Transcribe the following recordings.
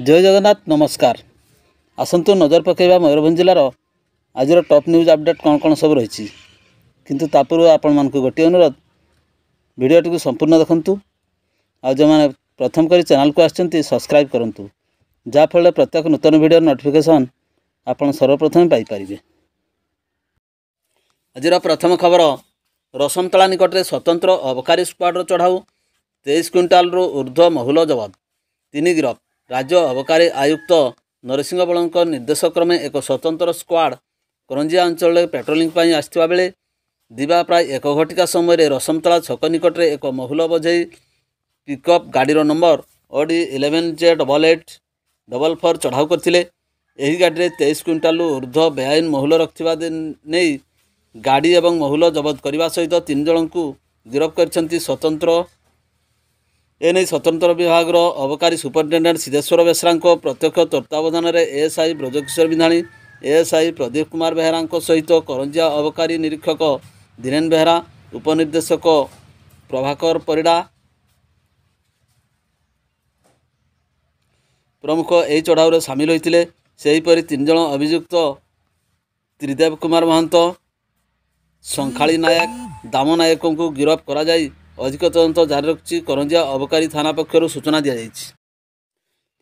जय जगन्नाथ नमस्कार। आसतु नजर पकेबा मयूरभंज जिलार आज टॉप न्यूज अपडेट कौन कौन सब रही किंतु तापूर्व आपण मानक गोटे अनुरोध वीडियोटी को संपूर्ण देखंतु आ जो मैंने प्रथम करी चैनल को आछंती सब्सक्राइब करंतु जाफल प्रत्येक नूतन वीडियो नोटिफिकेशन आपण सर्वप्रथम पाई परिबे। आज प्रथम खबर रसमतला निकट में स्वतंत्र अबकारी स्क्वाड चढ़ाऊ 23 क्विंटाल ऊर्ध्व महुल जबत 3 गिरफ। राज्य अबकारी आयुक्त नरसिंह बलଙ୍କ निर्देशक्रमे एक स्वतंत्र स्क्वाड करंजिया अंचल पेट्रोलिंग पर आसथिबा बेले दिवा प्राय 1 घटिका समय रसमतला छक निकट में एक Mahul बोझई pickup गाड़ीर number OD 11Z8844 चढ़ाऊ करथिले। एही गाड़ी में 23 क्विंटाल ऊर्ध्व बेआईन महुल रखिबा नहीं गाड़ी एवं महुल जबत करने सहित 3 जन को गिरफ्त कर स्वतंत्र एने स्वतंत्र विभाग अबकारी सुपरिटेडेंट सिद्धेश्वर बेसरा प्रत्यक्ष तत्वावधान में एएसआई ब्रजकिशोर बिंधाणी एएसआई प्रदीप कुमार बेहरा सहित करंजिया अबकारी निरीक्षक धीरेन बेहरा उपनिर्देशक प्रभाकर परिड़ा प्रमुख यही चढ़ाऊ सामिल होते। सेहीपरि 3 जन अभियुक्त त्रिदेव कुमार महंत संखाली नायक दाम नायक को गिरफ्त करा जाई अधिक तदंत जारी रखी करंजिया अबकारी थाना पक्षर सूचना दी जाइछि।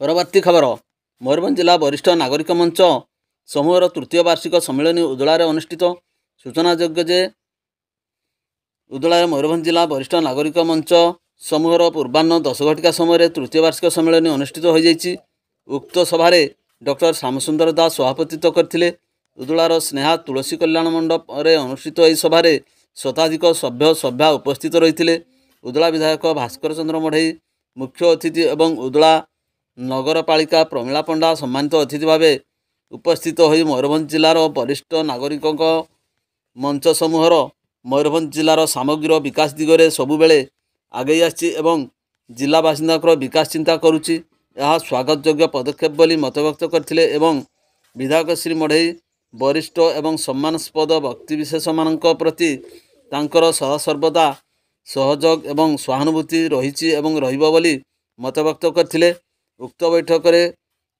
परवर्ती खबर मयूरभंज जिला वरिष्ठ नागरिक मंच समूहर तृतीय वार्षिक सम्मेलन उदला अनुष्ठित। सूचनायोग्य जे उदला मयूरभंज जिला वरिष्ठ नागरिक मंच समूहर पूर्वाह्न 10 घटिका समय तृतीय वार्षिक सम्मेलन अनुष्ठित हो जाइछि। उक्त सभारे डॉक्टर श्यामसुंदर दास सभापतित्व करथिले। उदलार स्नेहा तुलसी कल्याण मंडप में अनुष्ठित यह सभार शताधिक सभ्य सभ्या उपस्थित रही। उदला विधायक भास्कर चंद्र मढ़ई मुख्य अतिथि एवं उदला नगरपालिका प्रमीला पंडा सम्मानित अतिथि भाव उपस्थित हो मयूरभंज जिलार वरिष्ठ नागरिक मंच समूहर मयूरभंज जिलार सामग्री विकास दिगरे सबुबेले आगे आछि एवं जिला बासिंदा विकास चिंता करुछि। यह स्वागत योग्य पदक्षेप बोली मत व्यक्त करथिले एवं विधायक श्री मढ़ई वरिष्ठ एवं सम्मानस्पद व्यक्तिविशेष मान प्रति तांकर सर्वदा सहयोग एवं सहानुभूति रही एवं रहिबो बोली मत व्यक्त करथिले। उक्त बैठक में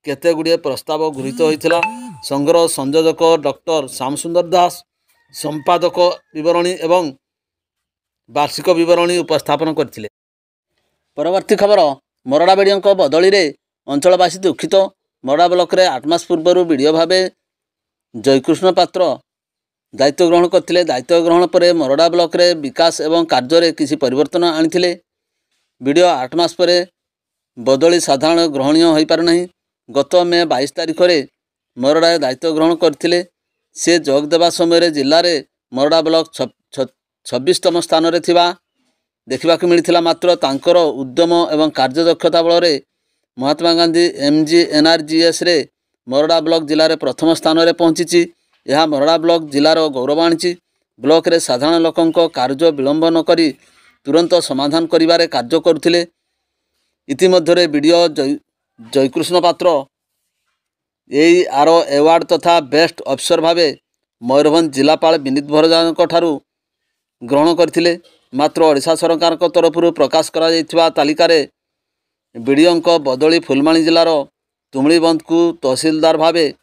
केते गुड़िए प्रस्ताव गृहीत होइथिला। संघर संयोजक डॉक्टर श्यामसुंदर दास संपादक विवरणी एवं वार्षिक विवरणी उपस्थापन करथिले। परवर्ती खबर मरड़ा बेड़ियों बदली रे अंचलवासी दुखित। मरड़ा ब्लॉक रे 8 मास पूर्व वीडियो भावे जयकृष्ण पात्र दायित्व ग्रहण करथिले। दायित्व ग्रहण पर मरड़ा ब्लॉक रे विकास एवं कार्य किसी परिवर्तन आनिथिले। वीडियो 8 मास पर बदली साधारण ग्रहणीय हो पार नहीं। गत मे 22 तारिख रे मरड़ा दायित्व ग्रहण करथिले। से जोग देवा समय जिले में मरड़ा ब्लॉक 26तम स्थान रे थिबा देखा मिलता। मात्र तांकर उद्यम एवं कार्यदक्षता बल महात्मा गांधी MGNRGS रे मरड़ा ब्लॉक जिले में प्रथम स्थान में पहुंची। यह मरड़ा ब्लॉक जिलार गौरव आनी। ब्लॉक रे साधारण लोकों कार्य विलंब न करी तुरंत समाधान करिबारे कार्य करुथिले। इतिमध्य वीडियो जयकृष्ण पात्र AR अवार्ड तथा बेस्ट अफिसर भावे मयूरभंज जिलापाल विनीत भरजा ठारू ग्रहण करथिले। मात्र ओडिशा सरकार तरफ प्रकाश करा जायथिबा तालिका रे वीडियो बदली फुलमाणी जिलार तुमड़ीबंध को तहसीलदार भावे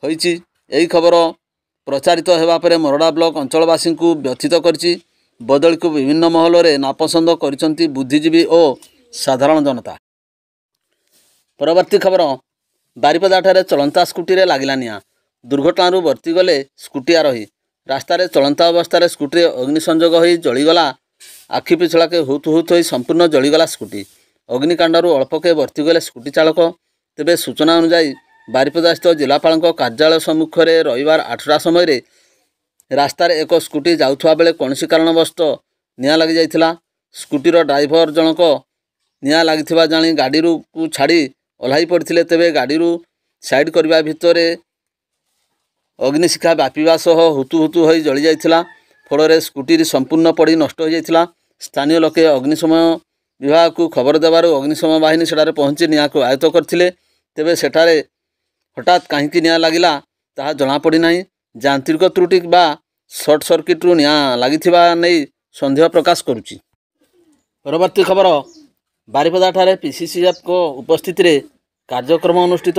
होइछि। यही खबर प्रचारित होगा पर मरड़ा ब्लॉक अंचलवासी को व्यथित करछि। बदली को विभिन्न महल में नापसंद करिसंती बुद्धिजीवी और साधारण जनता। परवर्ती खबर बारिपदा ठारे चलंता स्कूटी रे लागिला निया। दुर्घटना बर्ती गले स्कूटी आरोही। रास्तार चलंता अवस्था स्कूटी अग्नि संजोग हो जलीगला। आखि पिछड़ाके हुत हुत हो संपूर्ण जलीगला स्कूटी। अग्निकांडू अल्पके बर्ती गले स्कूटी चालक। तेबे सूचना अनुसार बारिपदा स्थित जिलापाल कार्यालय सम्मुख में रविवार 8टा समय रास्तार एक स्कूटी जाउथुवा बेले कौनसी कारणवश निया लगी जाइथिला। स्कूटीर ड्राइवर जनक निया लागिथिबा जानी गाड़ी को छाड़ी ओह्लाई पड़थिले। तेबे गाड़ी साइड करबा भितर अग्निशिखा व्यापीवा सह हुतु हुतु हो जली जाइथिला। फल स्कूटी संपूर्ण पड़ी नष्ट हो जाइथिला। स्थानीय लोके अग्निशमन विभाग को खबर देवारू अग्निशमन बाहिनी सेठारे पहुंची निया को आयत्त करथिले। तेबे सेठारे हठात कहीं निया लगिला ताहा जना पड़ी नाही। यांत्रिक त्रुटि बा सर्ट सर्किट रु निया लागिथिबा नै संदेह प्रकाश करुछि। परवर्ती खबर बारिपदा ठारे PCCF को उपस्थिति रे କାର୍ଯ୍ୟକ୍ରମ ଅନୁଷ୍ଠିତ।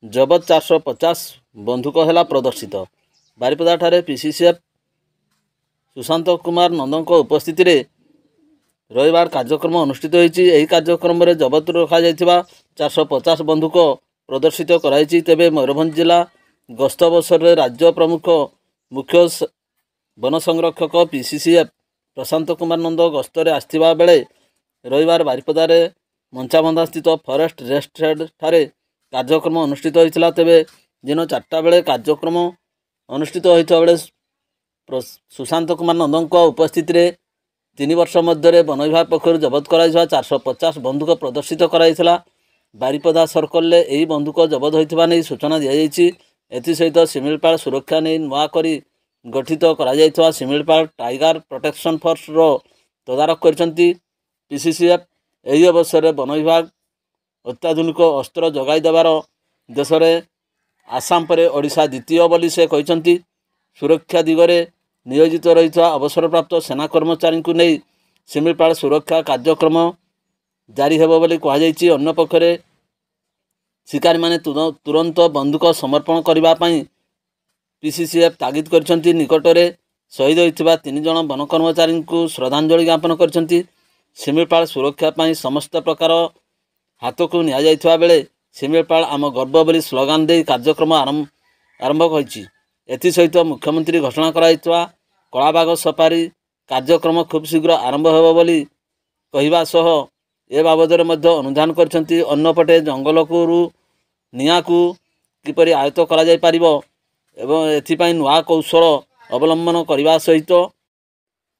ଜବତ 450 ବନ୍ଧୁକ ହେଲା ପ୍ରଦର୍ଶିତ। ବାରିପଦାଠାରେ ପିସିସିଏଫ୍ ସୁଶାନ୍ତ କୁମାର ନନ୍ଦଙ୍କ ଉପସ୍ଥିତିରେ ରବିବାର କାର୍ଯ୍ୟକ୍ରମ ଅନୁଷ୍ଠିତ ହୋଇଛି। ଏହି କାର୍ଯ୍ୟକ୍ରମରେ ଜବତରୁ ରଖାଯାଇଥିବା 450 ବନ୍ଧୁକ ପ୍ରଦର୍ଶିତ କରାଯାଇଛି। ତେବେ ମୟୂରଭଞ୍ଜ ଜିଲ୍ଲା ଗସ୍ତ ଅବସରରେ ରାଜ୍ୟ ପ୍ରମୁଖ ମୁଖ୍ୟ ବନ ସଂରକ୍ଷକ ପିସିସିଏଫ୍ ପ୍ରଶାନ୍ତ କୁମାର ନନ୍ଦ ଗସ୍ତରେ ଆସିଥିବା ବେଳେ ରବିବାର ବାରିପଦାରେ ମଞ୍ଚାବନ୍ଧାସ୍ଥିତ ଫରେଷ୍ଟ ରେଷ୍ଟ ଠାରେ କାର୍ଯ୍ୟକ୍ରମ ଅନୁଷ୍ଠିତ ହୋଇଥିଲା। ତେବେ ଦିନ 4ଟା ବେଳେ କାର୍ଯ୍ୟକ୍ରମ ଅନୁଷ୍ଠିତ ହୋଇଥିବା ବେଳେ ସୁଶାନ୍ତ କୁମାର ନନ୍ଦଙ୍କ ଉପସ୍ଥିତିରେ 3 ବର୍ଷ ମଧ୍ୟରେ ବନ ବିଭାଗ ପକ୍ଷରୁ ଜବତ କରାଯାଇଥିବା 450 ବନ୍ଧୁକ ପ୍ରଦର୍ଶିତ କରାଯାଇଥିଲା। ବାରିପଦା ସର୍କଲରେ ଏହି ବନ୍ଧୁକ ଜବତ ହୋଇଥିବା ନେଇ ସୂଚନା ଦିଆଯାଇଛି। ଏଥିସହିତ ଶିମିଳିପାଳ ସୁରକ୍ଷା ନେଇ ନୂଆ କରି ଗଠିତ କରାଯାଇଥିବା ଶିମିଳିପାଳ ଟାଇଗର ପ୍ରୋଟେକ୍ସନ୍ ଫୋର୍ସର ତଦାରଖ କରିଛନ୍ତି ପିସିସିଏଫ୍। ଏହି ଅବସରରେ ବନ ବିଭାଗ ଅତ୍ୟାଧୁନିକ ଅସ୍ତ୍ର ଯୋଗାଇ ଦେବାର ଦେଶରେ ଆସାମ ପରେ ଓଡ଼ିଶା ଦ୍ୱିତୀୟ ବୋଲି ସେ କହିଛନ୍ତି। ସୁରକ୍ଷା ଦିଗରେ ନିୟୋଜିତ ରହିଥିବା ଅବସରପ୍ରାପ୍ତ ସେନା କର୍ମଚାରୀଙ୍କୁ ନେଇ ଶିମିଳିପାଳ ସୁରକ୍ଷା କାର୍ଯ୍ୟକ୍ରମ ଜାରି ହେବ ବୋଲି କୁହାଯାଇଛି। ଅନ୍ୟପକ୍ଷରେ ଶିକାରୀମାନେ ତୁରନ୍ତ ବନ୍ଧୁକ ସମର୍ପଣ କରିବା ପାଇଁ ପିସିସିଏଫ୍ ତାଗିଦ କରିଛନ୍ତି। ନିକଟରେ ଶହୀଦ ହୋଇଥିବା 3 ଜଣ ବନ କର୍ମଚାରୀଙ୍କୁ ଶ୍ରଦ୍ଧାଞ୍ଜଳି ଜ୍ଞାପନ କରିଛନ୍ତି। ଶିମିଳିପାଳ ସୁରକ୍ଷା ପାଇଁ ସମସ୍ତ ପ୍ରକାର ହାତକୁ ନିଆଯାଇଥିବା ବେଳେ ଶିମିଳିପାଳ ଆମ ଗର୍ବ ବୋଲି ସ୍ଲୋଗାନ ଦେଇ କାର୍ଯ୍ୟକ୍ରମ ଆରମ୍ଭ ହୋଇଛି। ଏଥିସହିତ ମୁଖ୍ୟମନ୍ତ୍ରୀ ଘୋଷଣା କରାଯାଇଥିବା କଳାବାଘ ସଫାରୀ କାର୍ଯ୍ୟକ୍ରମ ଖୁବ୍ ଶୀଘ୍ର ଆରମ୍ଭ ହେବ ବୋଲି କହିବା ସହ ଏ ବାବଦରେ ମଧ୍ୟ ଅନୁଧ୍ୟାନ କରିଛନ୍ତି। ଅନ୍ୟପଟେ ଜଙ୍ଗଲରୁ ନିଆଁକୁ କିପରି ଆୟତ୍ତ କରାଯାଇପାରିବ ଏବଂ ଏଥିପାଇଁ ନୂଆ କୌଶଳ ଅବଲମ୍ବନ କରିବା ସହିତ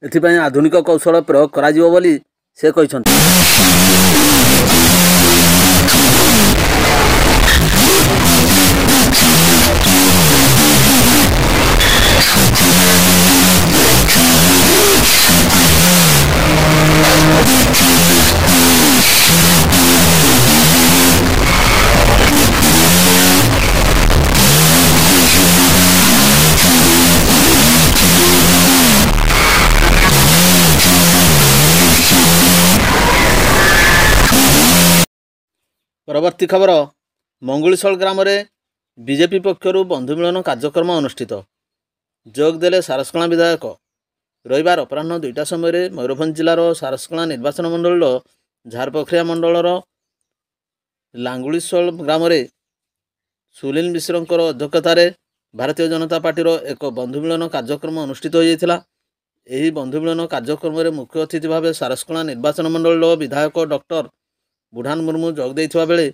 ଏଥିପାଇଁ ଆଧୁନିକ କୌଶଳ ପ୍ରୟୋଗ କରାଯିବ ବୋଲି ସେ କହିଛନ୍ତି। ପରବର୍ତ୍ତୀ ଖବର, ମଙ୍ଗୁଳିଶଳ ଗ୍ରାମରେ ବିଜେପି ପକ୍ଷରୁ ବନ୍ଧୁ ମିଳନ କାର୍ଯ୍ୟକ୍ରମ ଅନୁଷ୍ଠିତ। ଯୋଗ ଦେଲେ ସାରସକଣା ବିଧାୟକ। ରବିବାର ଅପରାହ୍ନ 2ଟା ସମୟରେ ମୟୂରଭଞ୍ଜ ଜିଲ୍ଲାର ସାରସକଣା ନିର୍ବାଚନ ମଣ୍ଡଳୀର ଝାରପୋଖରିଆ ମଣ୍ଡଳର ଲାଙ୍ଗୁଳିଶଳ ଗ୍ରାମରେ ସୁଲୀନ ମିଶ୍ରଙ୍କର ଅଧ୍ୟକ୍ଷତାରେ ଭାରତୀୟ ଜନତା ପାର୍ଟିର ଏକ ବନ୍ଧୁ ମିଳନ କାର୍ଯ୍ୟକ୍ରମ ଅନୁଷ୍ଠିତ ହୋଇଯାଇଥିଲା। ଏହି ବନ୍ଧୁ ମିଳନ କାର୍ଯ୍ୟକ୍ରମରେ ମୁଖ୍ୟ ଅତିଥି ଭାବେ ସାରସକଣା ନିର୍ବାଚନ ମଣ୍ଡଳୀର ବିଧାୟକ ଡକ୍ଟର ବୁଢାନ ମୁର୍ମୁ ଯୋଗ ଦେଇଥିବା ବେଳେ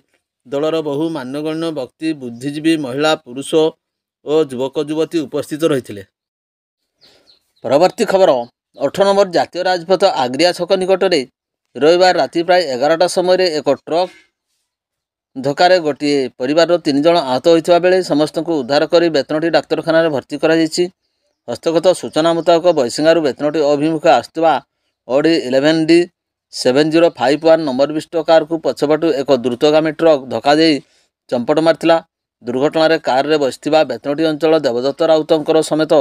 ଦଳର ବହୁ ମାନ୍ୟଗଣ୍ୟ ବ୍ୟକ୍ତି, ବୁଦ୍ଧିଜୀବୀ, ମହିଳା, ପୁରୁଷ ଓ ଯୁବକ ଯୁବତୀ ଉପସ୍ଥିତ ରହିଥିଲେ। ପରବର୍ତ୍ତୀ ଖବର, 8 ନମ୍ବର ଜାତୀୟ ରାଜପଥ ଆଗ୍ରିଆ ଛକ ନିକଟରେ ରବିବାର ରାତି ପ୍ରାୟ 11ଟା ସମୟରେ ଏକ ଟ୍ରକ୍ ଧକ୍କାରେ ଗୋଟିଏ ପରିବାରର 3 ଜଣ ଆହତ ହୋଇଥିବା ବେଳେ ସମସ୍ତଙ୍କୁ ଉଦ୍ଧାର କରି ବେତନଟୀ ଡାକ୍ତରଖାନାରେ ଭର୍ତ୍ତି କରାଯାଇଛି। ହସ୍ତଗତ ସୂଚନା ମୁତାବକ ବୈଶିଙ୍ଗାରୁ ବେତନଟୀ ଅଭିମୁଖେ ଆସୁଥିବା ଅଡି 11D7051 ନମ୍ବର ବିଶିଷ୍ଟ କାରକୁ ପଛପଟୁ ଏକ ଦ୍ରୁତଗାମୀ ଟ୍ରକ୍ ଧକ୍କା ଦେଇ ଚମ୍ପଟ ମାରିଥିଲା। ଦୁର୍ଘଟଣାରେ କାରରେ ବସିଥିବା ବେତନଟୀ ଅଞ୍ଚଳ ଦେବଦତ୍ତ ରାଉତଙ୍କର ସମେତ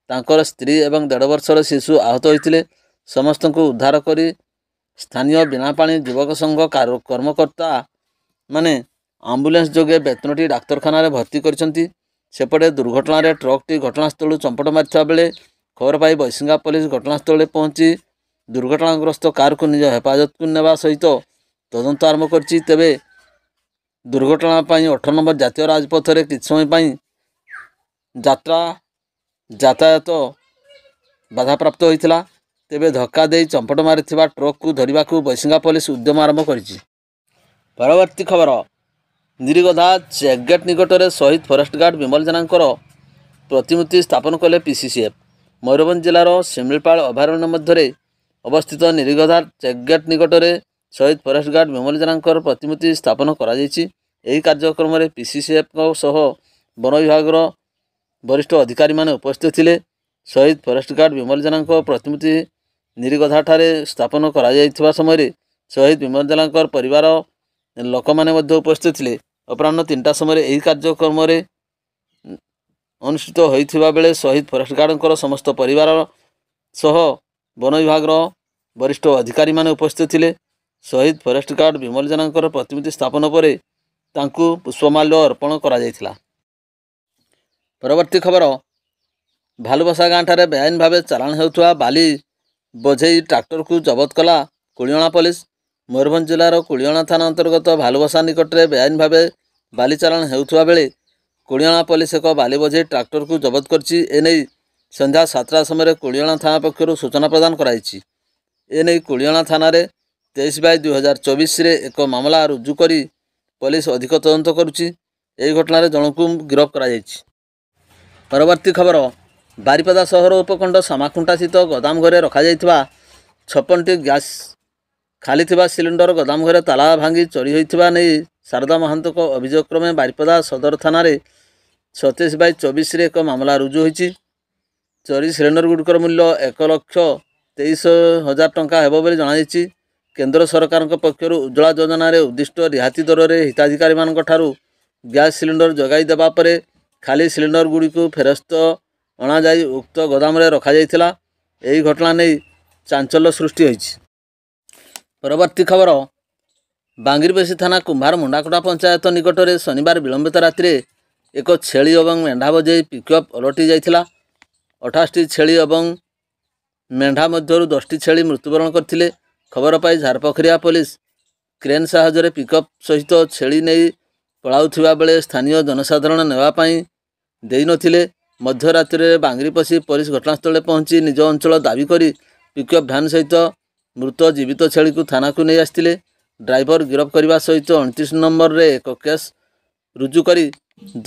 ତାଙ୍କର ସ୍ତ୍ରୀ ଏବଂ 1.5 ବର୍ଷର ଶିଶୁ ଆହତ ହୋଇଥିଲେ। ସମସ୍ତଙ୍କୁ ଉଦ୍ଧାର କରି ସ୍ଥାନୀୟ ବିଣାପାଣି ଯୁବକ ସଂଘ କର୍ମକର୍ତ୍ତା ମାନେ ଆମ୍ବୁଲାନ୍ସ ଯୋଗେ ବେତନଟୀ ଡାକ୍ତରଖାନାରେ ଭର୍ତ୍ତି କରିଛନ୍ତି। ସେପଟେ ଦୁର୍ଘଟଣାରେ ଟ୍ରକ୍ଟି ଘଟଣାସ୍ଥଳରୁ ଚମ୍ପଟ ମାରିଥିବା ବେଳେ ଖବର ପାଇ ବୈଶିଙ୍ଗା ପୋଲିସ ଘଟଣାସ୍ଥଳରେ ପହଞ୍ଚି ଦୁର୍ଘଟଣାଗ୍ରସ୍ତ କାରକୁ ନିଜ ହେଫାଜତକୁ ନେବା ସହିତ ତଦନ୍ତ ଆରମ୍ଭ କରିଛି। ତେବେ ଦୁର୍ଘଟଣା ପାଇଁ 8 ନମ୍ବର ଜାତୀୟ ରାଜପଥରେ କିଛି ସମୟ ପାଇଁ ଯାତାୟାତ ବାଧାପ୍ରାପ୍ତ ହୋଇଥିଲା। ତେବେ ଧକ୍କା ଦେଇ ଚମ୍ପଟ ମାରିଥିବା ଟ୍ରକ୍କୁ ଧରିବାକୁ ବୈଶିଙ୍ଗା ପୋଲିସ ଉଦ୍ୟମ ଆରମ୍ଭ କରିଛି। ପରବର୍ତ୍ତୀ ଖବର, ନିରିଗୋଧା ଚେକଗେଟ୍ ନିକଟରେ ଶହୀଦ ଫରେଷ୍ଟ ଗାର୍ଡ ବିମଲ ଜେନାଙ୍କର ପ୍ରତିମୂର୍ତ୍ତି ସ୍ଥାପନ କଲେ ପିସିସିଏଫ୍। ମୟୂରଭଞ୍ଜ ଜିଲ୍ଲାର ଶିମିଳିପାଳ ଅଭୟାରଣ୍ୟ ମଧ୍ୟରେ ଅବସ୍ଥିତ ନିରିଗୋଧା ଚେକଗେଟ୍ ନିକଟରେ ଶହୀଦ ଫରେଷ୍ଟ ଗାର୍ଡ ବିମଲ ଜେନାଙ୍କର ପ୍ରତିମୂର୍ତ୍ତି ସ୍ଥାପନ କରାଯାଇଛି। ଏହି କାର୍ଯ୍ୟକ୍ରମରେ ପିସିସିଏଫ୍ଙ୍କ ସହ ବନ ବିଭାଗର ବରିଷ୍ଠ ଅଧିକାରୀମାନେ ଉପସ୍ଥିତ ଥିଲେ। ଶହୀଦ ଫରେଷ୍ଟ ଗାର୍ଡ ବିମଲ ଜେନାଙ୍କ ପ୍ରତିମୂର୍ତ୍ତି ନିରିଗୋଧାଠାରେ ସ୍ଥାପନ କରାଯାଇଥିବା ସମୟରେ ଶହୀଦ ବିମଲ ଜେନାଙ୍କର ପରିବାର ଲୋକମାନେ ମଧ୍ୟ ଉପସ୍ଥିତ ଥିଲେ। ଅପରାହ୍ନ 3ଟା ସମୟରେ ଏହି କାର୍ଯ୍ୟକ୍ରମରେ ଅନୁଷ୍ଠିତ ହୋଇଥିବା ବେଳେ ଶହୀଦ ଫରେଷ୍ଟ ଗାର୍ଡଙ୍କର ସମସ୍ତ ପରିବାର ସହ ବନ ବିଭାଗର ବରିଷ୍ଠ ଅଧିକାରୀମାନେ ଉପସ୍ଥିତ ଥିଲେ। ଶହୀଦ ଫରେଷ୍ଟ ଗାର୍ଡ ବିମଲ ଜେନାଙ୍କର ପ୍ରତିମୂର୍ତ୍ତି ସ୍ଥାପନ ପରେ ତାଙ୍କୁ ପୁଷ୍ପମାଲ୍ୟ ଅର୍ପଣ କରାଯାଇଥିଲା। ପରବର୍ତ୍ତୀ ଖବର, ଭାଲୁବସା ଗାଁଠାରେ ବେଆଇନ ଭାବେ ଚାଲାଣ ହେଉଥିବା ବାଲି ବୋଝେଇ ଟ୍ରାକ୍ଟରକୁ ଜବତ କଲା କୁଳିଅଣା ପୋଲିସ। ମୟୂରଭଞ୍ଜ ଜିଲ୍ଲାର କୁଳିଅଣା ଥାନା ଅନ୍ତର୍ଗତ ଭାଲୁବସା ନିକଟରେ ବେଆଇନ ଭାବେ ବାଲି ଚାଲାଣ ହେଉଥିବା ବେଳେ କୁଳିଅଣା ପୋଲିସ ଏକ ବାଲି ବୋଝେଇ ଟ୍ରାକ୍ଟରକୁ ଜବତ କରିଛି। ଏନେଇ ସନ୍ଧ୍ୟା 7ଟା ସମୟରେ କୁଳିଅଣା ଥାନା ପକ୍ଷରୁ ସୂଚନା ପ୍ରଦାନ କରାଯାଇଛି। ଏନେଇ କୁଳିଅଣା ଥାନାରେ 23/2024ରେ ଏକ ମାମଲା ରୁଜୁ କରି ପୋଲିସ ଅଧିକ ତଦନ୍ତ କରୁଛି। ଏହି ଘଟଣାରେ ଜଣକୁ ଗିରଫ କରାଯାଇଛି। ପରବର୍ତ୍ତୀ ଖବର, ବାରିପଦା ସହର ଉପକଣ୍ଠ ସାମାଖୁଣ୍ଟାସ୍ଥିତ ଗୋଦାମ ଘରେ ରଖାଯାଇଥିବା 56ଟି ଗ୍ୟାସ୍ ଖାଲି ଥିବା ସିଲିଣ୍ଡର ଗୋଦାମ ଘରେ ତାଲା ଭାଙ୍ଗି ଚୋରି ହୋଇଥିବା ନେଇ ଶାରଦା ମହାନ୍ତଙ୍କ ଅଭିଯୋଗ କ୍ରମେ ବାରିପଦା ସଦର ଥାନାରେ 37/24ରେ ଏକ ମାମଲା ରୁଜୁ ହୋଇଛି। ଚୋରି ସିଲିଣ୍ଡରଗୁଡ଼ିକର ମୂଲ୍ୟ 1,23,000 ଟଙ୍କା ହେବ ବୋଲି ଜଣାଯାଇଛି। କେନ୍ଦ୍ର ସରକାରଙ୍କ ପକ୍ଷରୁ ଉଜ୍ଜ୍ୱଳା ଯୋଜନାରେ ଉଦ୍ଦିଷ୍ଟ ରିହାତି ଦରରେ ହିତାଧିକାରୀମାନଙ୍କ ଠାରୁ ଗ୍ୟାସ୍ ସିଲିଣ୍ଡର ଯୋଗାଇ ଦେବା ପରେ ଖାଲି ସିଲିଣ୍ଡରଗୁଡ଼ିକୁ ଫେରସ୍ତ ଅଣାଯାଇ ଉକ୍ତ ଗୋଦାମରେ ରଖାଯାଇଥିଲା। ଏହି ଘଟଣା ନେଇ ଚାଞ୍ଚଲ୍ୟ ସୃଷ୍ଟି ହୋଇଛି। ପରବର୍ତ୍ତୀ ଖବର, ବାଙ୍ଗିରିପୋଷି ଥାନା କୁମ୍ଭାର ମୁଣ୍ଡାକୋଟା ପଞ୍ଚାୟତ ନିକଟରେ ଶନିବାର ବିଳମ୍ବିତ ରାତିରେ ଏକ ଛେଳି ଏବଂ ମେଣ୍ଢା ବୋଝେଇ ପିକ୍ଅପ୍ ଓଲଟି ଯାଇଥିଲା। 28ଟି ଛେଳି ଏବଂ ମେଣ୍ଢା ମଧ୍ୟରୁ 10ଟି ଛେଳି ମୃତ୍ୟୁବରଣ କରିଥିଲେ। ଖବର ପାଇ ଝାରପୋଖରିଆ ପୋଲିସ କ୍ରେନ୍ ସାହାଯ୍ୟରେ ପିକ୍ଅପ୍ ସହିତ ଛେଳି ନେଇ ପଳାଉଥିବା ବେଳେ ସ୍ଥାନୀୟ ଜନସାଧାରଣ ନେବା ପାଇଁ ଦେଇନଥିଲେ। ମଧ୍ୟରାତ୍ରିରେ ବାଙ୍ଗିରିପୋଷି ପୋଲିସ ଘଟଣାସ୍ଥଳରେ ପହଞ୍ଚି ନିଜ ଅଞ୍ଚଳ ଦାବି କରି ପିକ୍ଅପ୍ ଭ୍ୟାନ୍ ସହିତ ମୃତ ଜୀବିତ ଛେଳିକୁ ଥାନାକୁ ନେଇ ଆସିଥିଲେ। ଡ୍ରାଇଭର ଗିରଫ କରିବା ସହିତ 29 ନମ୍ବରରେ ଏକ କେସ୍ ରୁଜୁ କରି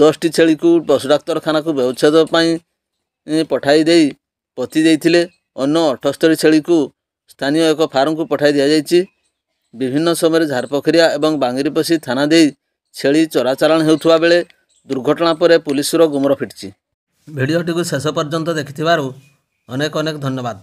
10ଟି ଛେଳିକୁ ପଶୁ ଡାକ୍ତରଖାନାକୁ ବ୍ୟବଚ୍ଛେଦ ପାଇଁ ପଠାଇ ଦେଇ ପୋତି ଦେଇଥିଲେ। ଅନ୍ୟ 78 ଛେଳିକୁ ସ୍ଥାନୀୟ ଏକ ଫାର୍ମକୁ ପଠାଇ ଦିଆଯାଇଛି। ବିଭିନ୍ନ ସମୟରେ ଝାରପୋଖରିଆ ଏବଂ ବାଙ୍ଗିରିପୋଷି ଥାନା ଦେଇ ଛେଳି ଚୋରାଚାଲାଣ ହେଉଥିବା ବେଳେ ଦୁର୍ଘଟଣା ପରେ ପୁଲିସର ଗୁମର ଫିଟିଛି। ଭିଡ଼ିଓଟିକୁ ଶେଷ ପର୍ଯ୍ୟନ୍ତ ଦେଖିଥିବାରୁ ଅନେକ ଧନ୍ୟବାଦ।